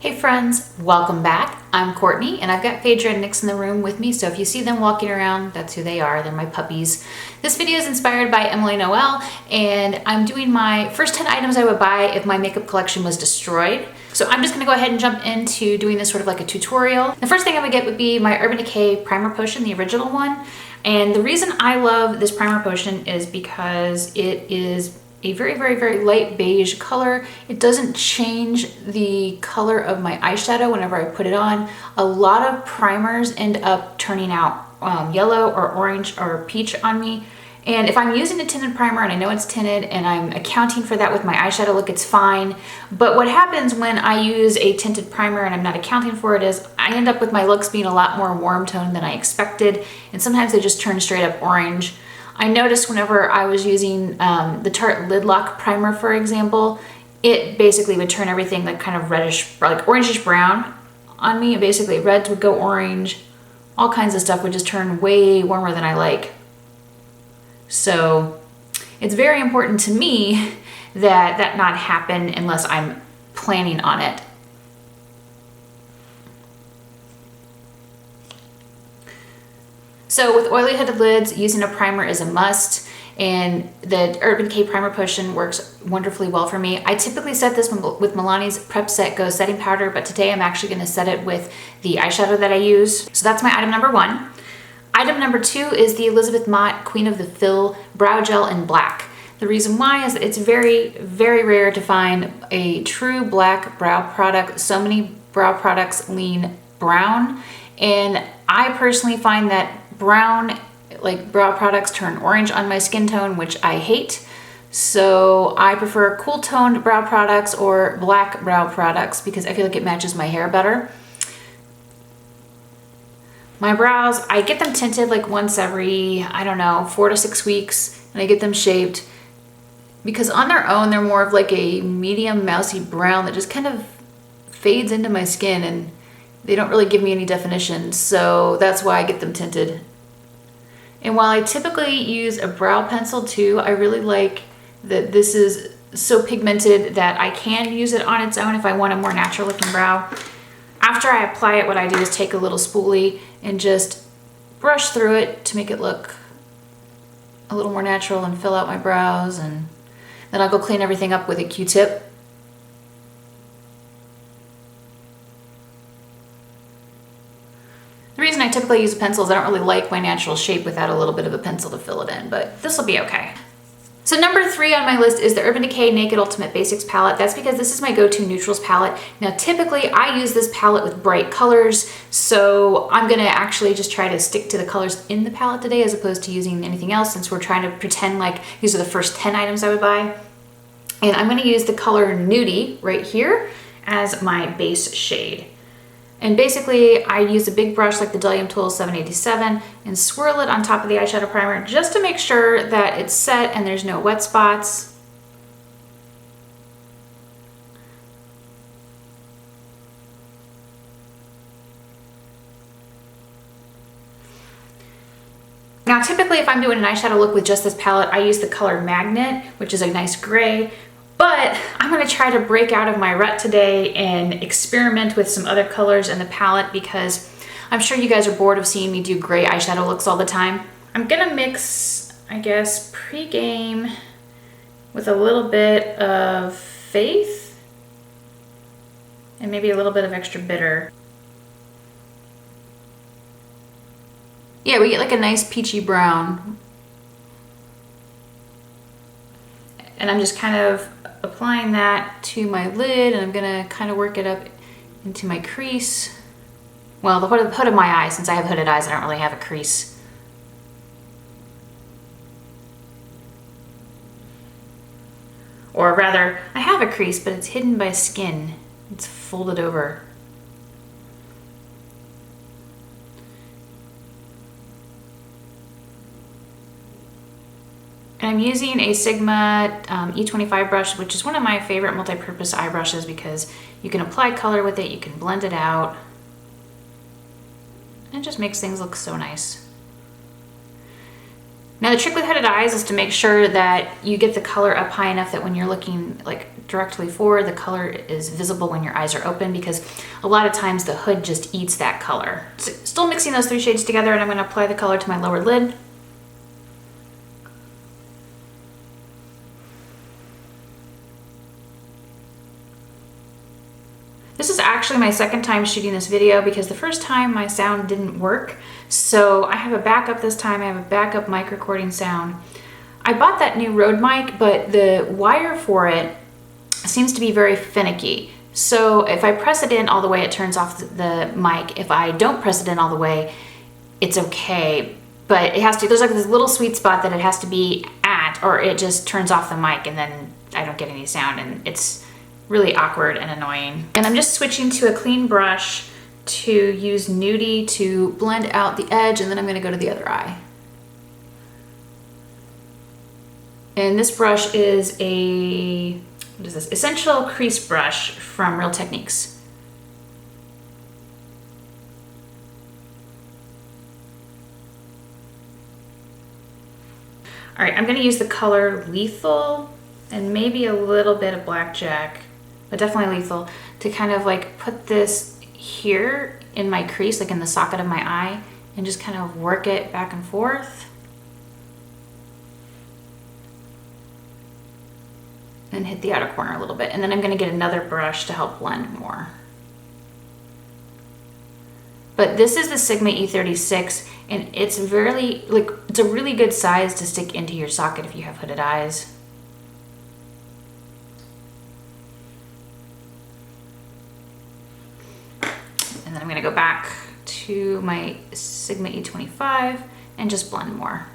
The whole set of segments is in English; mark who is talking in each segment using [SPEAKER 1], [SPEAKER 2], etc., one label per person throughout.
[SPEAKER 1] Hey friends, welcome back. I'm Courtney and I've got Phaedra and Nix in the room with me, so if you see them walking around, that's who they are. They're my puppies. This video is inspired by Emily Noel and I'm doing my first 10 items I would buy if my makeup collection was destroyed. So I'm just gonna go ahead and jump into doing this sort of like a tutorial. The first thing I would get would be my Urban Decay primer potion, the original one. And the reason I love this primer potion is because it is a very light beige color. It doesn't change the color of my eyeshadow whenever I put it on. A lot of primers end up turning out yellow or orange or peach on me. And if I'm using a tinted primer and I know it's tinted and I'm accounting for that with my eyeshadow look, it's fine. But what happens when I use a tinted primer and I'm not accounting for it is I end up with my looks being a lot more warm toned than I expected. And sometimes they just turn straight up orange. I noticed whenever I was using the Tarte Lid Lock primer, for example, it basically would turn everything like kind of reddish, like orangish brown on me. Basically reds would go orange, all kinds of stuff would just turn way warmer than I like. So it's very important to me that that not happen unless I'm planning on it. So with oily headed lids, using a primer is a must, and the Urban Decay primer potion works wonderfully well for me. I typically set this with Milani's Prep Set Go setting powder, but today I'm actually going to set it with the eyeshadow that I use. So that's my item number one. Item number two is the Elizabeth Mott Queen of the Fill Brow Gel in black. The reason why is that it's very rare to find a true black brow product. So many brow products lean brown, and I personally find that brown, like brow products, turn orange on my skin tone, which I hate. So I prefer cool toned brow products or black brow products because I feel like it matches my hair better. My brows, I get them tinted like once every, I don't know, 4 to 6 weeks, and I get them shaped because on their own, they're more of like a medium mousy brown that just kind of fades into my skin, and they don't really give me any definition, so that's why I get them tinted. And while I typically use a brow pencil too, I really like that this is so pigmented that I can use it on its own if I want a more natural looking brow. After I apply it, what I do is take a little spoolie and just brush through it to make it look a little more natural and fill out my brows, and then I'll go clean everything up with a Q-tip. The reason I typically use a pencil is I don't really like my natural shape without a little bit of a pencil to fill it in, but this will be okay. So number 3 on my list is the Urban Decay Naked Ultimate Basics palette. That's because this is my go-to neutrals palette. Now typically I use this palette with bright colors, so I'm gonna actually just try to stick to the colors in the palette today as opposed to using anything else, since we're trying to pretend like these are the first 10 items I would buy. And I'm gonna use the color Nudie right here as my base shade. And basically, I use a big brush like the Delium Tool 787 and swirl it on top of the eyeshadow primer just to make sure that it's set and there's no wet spots. Now, typically, if I'm doing an eyeshadow look with just this palette, I use the color Magnet, which is a nice gray. But I'm going to try to break out of my rut today and experiment with some other colors in the palette because I'm sure you guys are bored of seeing me do gray eyeshadow looks all the time. I'm going to mix, I guess, Pre-Game with a little bit of Faith and maybe a little bit of Extra Bitter. Yeah, we get like a nice peachy brown. And I'm just kind of applying that to my lid, and I'm gonna kind of work it up into my crease. Well, the hood of my eye, since I have hooded eyes, I don't really have a crease. Or rather, I have a crease, but it's hidden by skin. It's folded over. I'm using a Sigma E25 brush, which is one of my favorite multi-purpose eye brushes because you can apply color with it, you can blend it out, and it just makes things look so nice. Now the trick with hooded eyes is to make sure that you get the color up high enough that when you're looking like directly forward, the color is visible when your eyes are open, because a lot of times the hood just eats that color. So still mixing those 3 shades together, and I'm going to apply the color to my lower lid. This is actually my second time shooting this video because the first time my sound didn't work. So I have a backup this time. I have a backup mic recording sound. I bought that new Rode mic, but the wire for it seems to be very finicky. So if I press it in all the way, it turns off the mic. If I don't press it in all the way, it's okay. But it has to, there's like this little sweet spot that it has to be at, or it just turns off the mic and then I don't get any sound, and it's really awkward and annoying. And I'm just switching to a clean brush to use Nudie to blend out the edge, and then I'm gonna go to the other eye. And this brush is a, what is this? Essential Crease Brush from Real Techniques. All right, I'm gonna use the color Lethal and maybe a little bit of Blackjack, but definitely Lethal, to kind of like put this here in my crease, like in the socket of my eye, and just kind of work it back and forth. And hit the outer corner a little bit. And then I'm gonna get another brush to help blend more. But this is the Sigma E36, and it's very, like, it's a really good size to stick into your socket if you have hooded eyes. And then I'm gonna go back to my Sigma E25 and just blend more.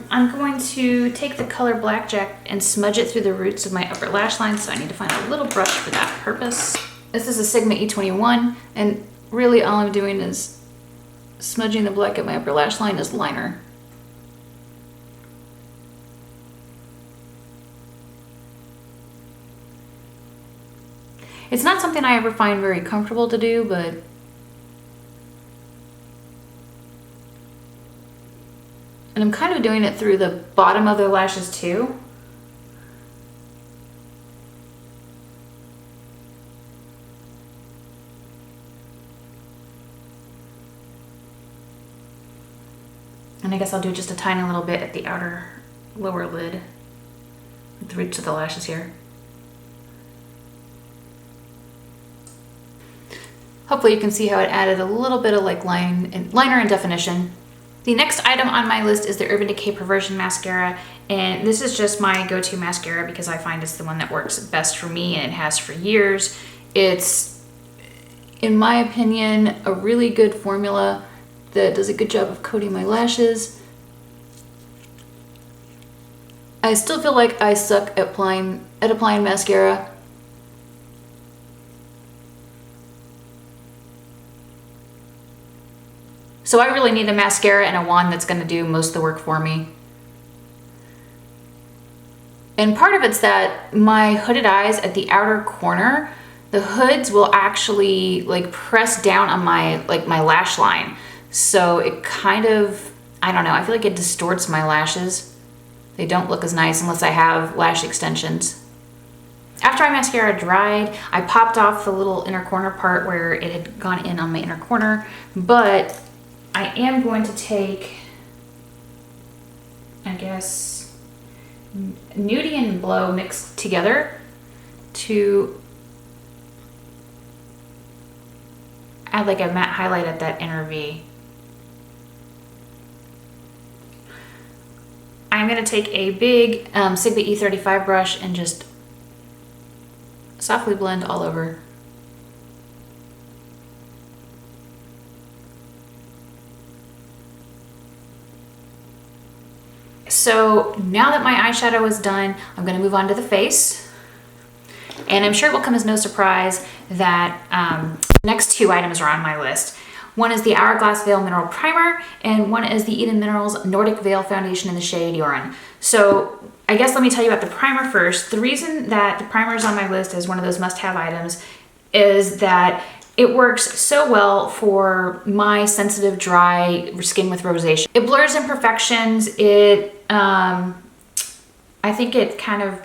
[SPEAKER 1] I'm going to take the color Blackjack and smudge it through the roots of my upper lash line, so I need to find a little brush for that purpose. This is a Sigma E21, and really all I'm doing is smudging the black at my upper lash line as liner. It's not something I ever find very comfortable to do, but and I'm kind of doing it through the bottom of their lashes too. And I guess I'll do just a tiny little bit at the outer lower lid, at the roots of the lashes here. Hopefully you can see how it added a little bit of like liner and definition. The next item on my list is the Urban Decay Perversion Mascara, and this is just my go-to mascara because I find it's the one that works best for me, and it has for years. It's, in my opinion, a really good formula that does a good job of coating my lashes. I still feel like I suck at applying mascara. So I really need a mascara and a wand that's gonna do most of the work for me. And part of it's that my hooded eyes at the outer corner, the hoods will actually like press down on my lash line. So it kind of, I don't know, I feel like it distorts my lashes. They don't look as nice unless I have lash extensions. After my mascara dried, I popped off the little inner corner part where it had gone in on my inner corner, but I am going to take, I guess, Nudie and Blow mixed together to add like a matte highlight at that inner V. I'm going to take a big Sigma E35 brush and just softly blend all over. So now that my eyeshadow is done, I'm going to move on to the face. And I'm sure it will come as no surprise that the next 2 items are on my list. One is the Hourglass Veil Mineral Primer, and one is the Idun Minerals Nordic Veil Foundation in the shade Jorunn. So I guess let me tell you about the primer first. The reason that the primer is on my list as one of those must-have items is that it works so well for my sensitive, dry skin with rosacea. It blurs imperfections. I think it kind of,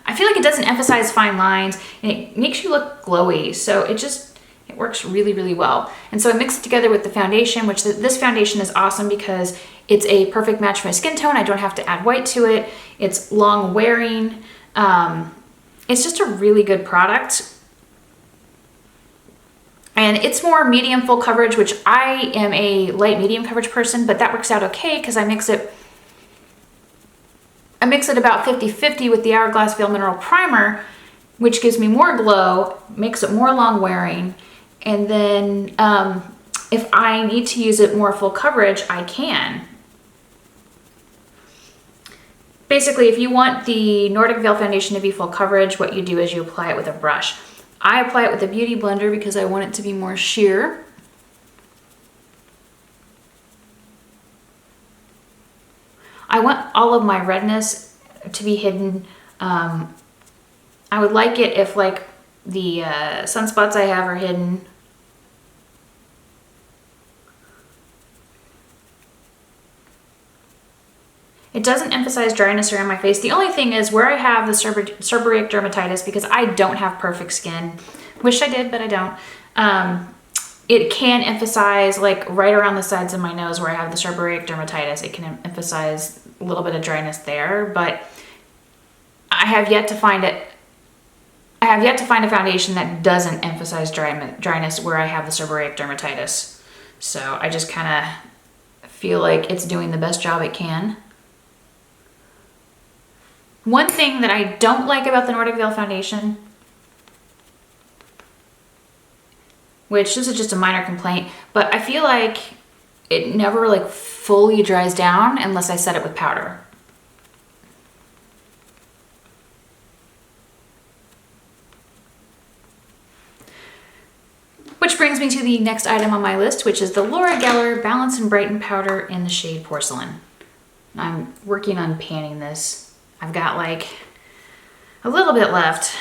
[SPEAKER 1] I feel like it doesn't emphasize fine lines, and it makes you look glowy. So it works really, really well. And so I mix it together with the foundation, which this foundation is awesome because it's a perfect match for my skin tone. I don't have to add white to it. It's long wearing. It's just a really good product. And it's more medium full coverage, which I am a light medium coverage person, but that works out okay because I mix it about 50-50 with the Hourglass Veil Mineral Primer, which gives me more glow, makes it more long wearing. And then if I need to use it more full coverage, I can. Basically, if you want the Nordic Veil Foundation to be full coverage, what you do is you apply it with a brush. I apply it with a beauty blender because I want it to be more sheer. I want all of my redness to be hidden. I would like it if like the sunspots I have are hidden. It doesn't emphasize dryness around my face. The only thing is where I have the seborrheic dermatitis, because I don't have perfect skin. Wish I did, but I don't. It can emphasize like right around the sides of my nose where I have the seborrheic dermatitis. It can emphasize a little bit of dryness there, but I have yet to find it. I have yet to find a foundation that doesn't emphasize dryness where I have the seborrheic dermatitis. So I just kind of feel like it's doing the best job it can. One thing that I don't like about the Nordic Veil Foundation, which this is just a minor complaint, but I feel like it never like fully dries down unless I set it with powder. Which brings me to the next item on my list, which is the Laura Geller Balance-n-Brighten powder in the shade Porcelain. I'm working on panning this. I've got like a little bit left.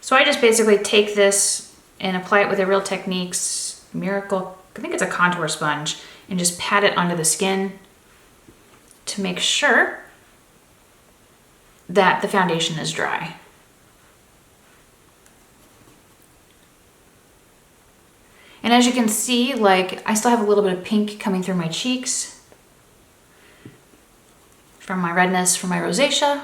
[SPEAKER 1] So I just basically take this and apply it with a Real Techniques Miracle, I think it's a contour sponge, and just pat it onto the skin to make sure that the foundation is dry. And as you can see, like I still have a little bit of pink coming through my cheeks from my redness, from my rosacea.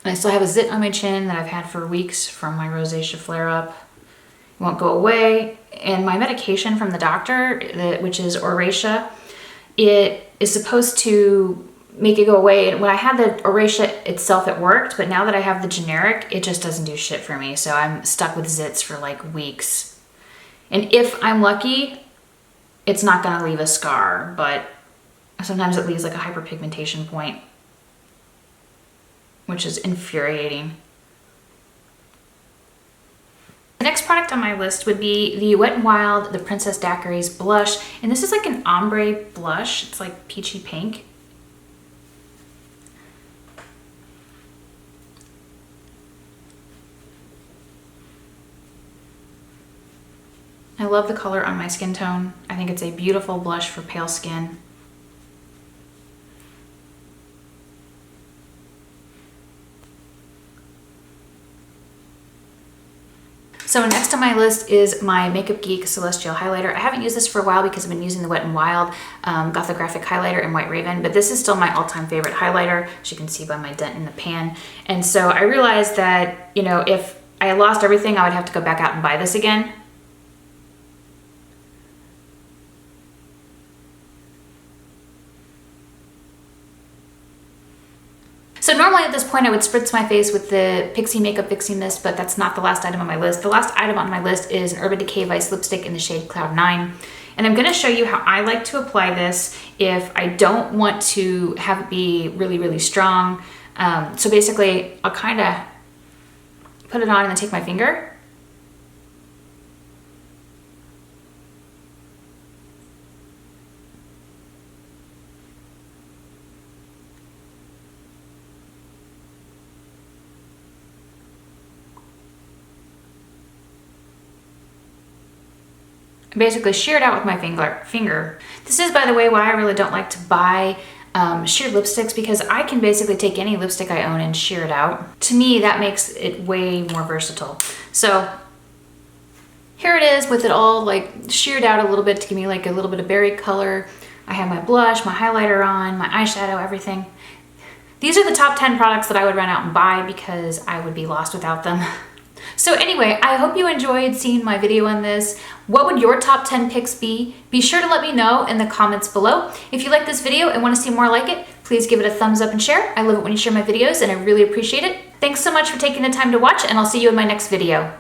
[SPEAKER 1] And I still have a zit on my chin that I've had for weeks from my rosacea flare-up. It won't go away. And my medication from the doctor, which is Oracea, it is supposed to make it go away. And when I had the Oracea itself, it worked, but now that I have the generic, it just doesn't do shit for me. So I'm stuck with zits for like weeks. And if I'm lucky, it's not gonna leave a scar, but sometimes it leaves like a hyperpigmentation point, which is infuriating. The next product on my list would be the Wet n Wild The Princess Daiquiries blush. And this is like an ombre blush. It's like peachy pink. I love the color on my skin tone. I think it's a beautiful blush for pale skin. So next on my list is my Makeup Geek Celestial highlighter. I haven't used this for a while because I've been using the Wet n Wild Gothographic highlighter in White Raven, but this is still my all-time favorite highlighter, as you can see by my dent in the pan. And so I realized that, you know, if I lost everything, I would have to go back out and buy this again. So normally at this point I would spritz my face with the Pixie Makeup Fixie Mist, but that's not the last item on my list. The last item on my list is an Urban Decay Vice Lipstick in the shade Cloud 9. And I'm gonna show you how I like to apply this if I don't want to have it be really, really strong. So basically I'll kind of put it on and then take my finger. basically shear it out with my finger. This is, by the way, why I really don't like to buy sheer lipsticks, because I can basically take any lipstick I own and shear it out. To me, that makes it way more versatile. So here it is with it all like sheared out a little bit to give me like a little bit of berry color. I have my blush, my highlighter on, my eyeshadow, everything. These are the top 10 products that I would run out and buy because I would be lost without them. So anyway, I hope you enjoyed seeing my video on this. What would your top 10 picks be? Be sure to let me know in the comments below. If you like this video and want to see more like it, please give it a thumbs up and share. I love it when you share my videos and I really appreciate it. Thanks so much for taking the time to watch, and I'll see you in my next video.